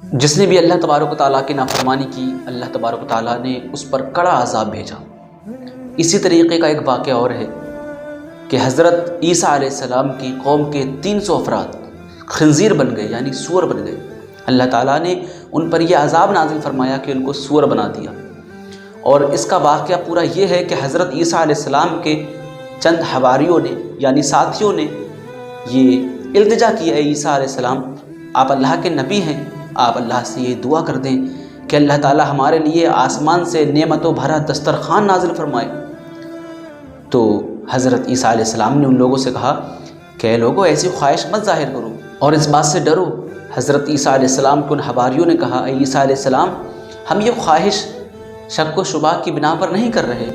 جس نے بھی اللہ تبارک و تعالیٰ کی نافرمانی کی، اللہ تبارک و تعالیٰ نے اس پر کڑا عذاب بھیجا۔ اسی طریقے کا ایک واقعہ اور ہے کہ حضرت عیسیٰ علیہ السلام کی قوم کے 300 افراد خنزیر بن گئے، یعنی سور بن گئے۔ اللہ تعالیٰ نے ان پر یہ عذاب نازل فرمایا کہ ان کو سور بنا دیا۔ اور اس کا واقعہ پورا یہ ہے کہ حضرت عیسیٰ علیہ السلام کے چند حواریوں نے یعنی ساتھیوں نے یہ التجا کی، اے عیسیٰ علیہ السلام آپ اللہ کے نبی ہیں، آپ اللہ سے یہ دعا کر دیں کہ اللہ تعالیٰ ہمارے لیے آسمان سے نعمتوں بھرا دسترخوان نازل فرمائے۔ تو حضرت عیسیٰ علیہ السلام نے ان لوگوں سے کہا کہ اے لوگوں ایسی خواہش مت ظاہر کرو اور اس بات سے ڈرو۔ حضرت عیسیٰ علیہ السلام کے ان حواریوں نے کہا اے عیسیٰ علیہ السلام ہم یہ خواہش شک و شبہ کی بنا پر نہیں کر رہے،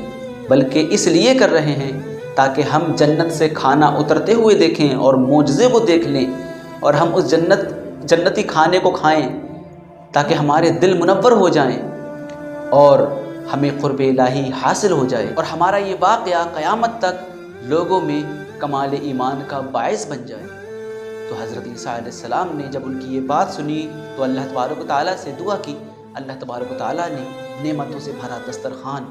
بلکہ اس لیے کر رہے ہیں تاکہ ہم جنت سے کھانا اترتے ہوئے دیکھیں اور معجزے کو دیکھ لیں، اور ہم اس جنتی کھانے کو کھائیں تاکہ ہمارے دل منور ہو جائیں اور ہمیں قرب الہی حاصل ہو جائے، اور ہمارا یہ واقعہ قیامت تک لوگوں میں کمال ایمان کا باعث بن جائے۔ تو حضرت عیسیٰ علیہ السلام نے جب ان کی یہ بات سنی تو اللہ تبارک و تعالیٰ سے دعا کی۔ اللہ تبارک و تعالیٰ نے نعمتوں سے بھرا دسترخوان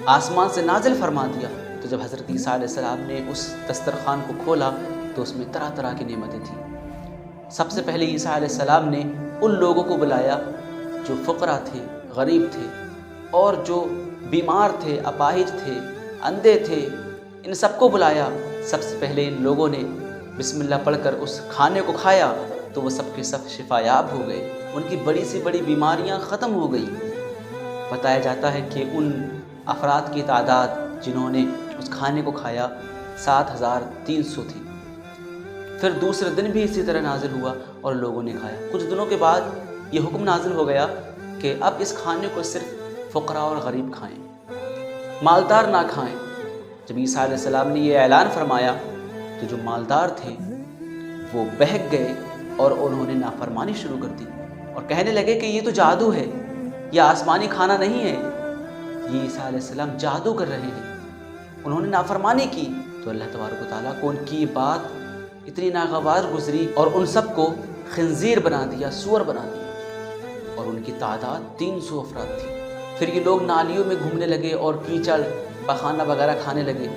آسمان سے نازل فرما دیا۔ تو جب حضرت عیسیٰ علیہ السلام نے اس دسترخوان کو کھولا تو اس میں طرح طرح کی نعمتیں تھیں۔ سب سے پہلے عیسیٰ علیہ السلام نے ان لوگوں کو بلایا جو فقراء تھے، غریب تھے، اور جو بیمار تھے، اپاہج تھے، اندھے تھے، ان سب کو بلایا۔ سب سے پہلے ان لوگوں نے بسم اللہ پڑھ کر اس کھانے کو کھایا تو وہ سب کے سب شفا یاب ہو گئے، ان کی بڑی سی بڑی بیماریاں ختم ہو گئی۔ بتایا جاتا ہے کہ ان افراد کی تعداد جنہوں نے اس کھانے کو کھایا 7300 تھی۔ پھر دوسرے دن بھی اسی طرح نازل ہوا اور لوگوں نے کھایا۔ کچھ دنوں کے بعد یہ حکم نازل ہو گیا کہ اب اس کھانے کو صرف فقراء اور غریب کھائیں، مالدار نہ کھائیں۔ جب عیسیٰ علیہ السلام نے یہ اعلان فرمایا تو جو مالدار تھے وہ بہک گئے اور انہوں نے نافرمانی شروع کر دی اور کہنے لگے کہ یہ تو جادو ہے، یہ آسمانی کھانا نہیں ہے، یہ عیسیٰ علیہ السلام جادو کر رہے ہیں۔ انہوں نے نافرمانی کی تو اللہ تبارک و تعالیٰ کو ان کی بات اتنی ناگوار گزری اور ان سب کو خنزیر بنا دیا، سور بنا دیا، اور ان کی تعداد 300 افراد تھی۔ پھر یہ لوگ نالیوں میں گھومنے لگے اور کیچڑ پخانہ وغیرہ کھانے لگے،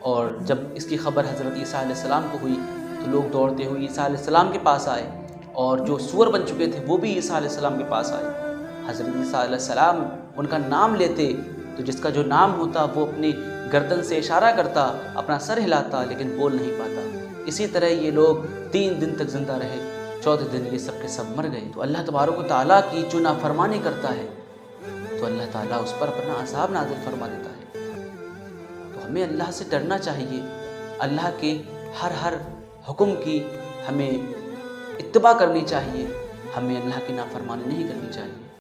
اور جب اس کی خبر حضرت عیسیٰ علیہ السلام کو ہوئی تو لوگ دوڑتے ہوئے عیسیٰ علیہ السلام کے پاس آئے، اور جو سور بن چکے تھے وہ بھی عیسیٰ علیہ السلام کے پاس آئے۔ حضرت عیسیٰ علیہ السلام ان کا نام لیتے تو جس کا جو نام ہوتا وہ اپنی گردن سے اشارہ کرتا، اپنا سر ہلاتا، لیکن بول نہیں پاتا۔ اسی طرح یہ لوگ 3 دن تک زندہ رہے، چوتھے دن یہ سب کے سب مر گئے۔ تو اللہ تبارک و تعالیٰ کی جو نافرمانی کرتا ہے تو اللہ تعالیٰ اس پر اپنا عذاب نازل فرما دیتا ہے۔ تو ہمیں اللہ سے ڈرنا چاہیے، اللہ کے ہر حکم کی ہمیں اتباع کرنی چاہیے، ہمیں اللہ کی نافرمانی نہیں کرنی چاہیے۔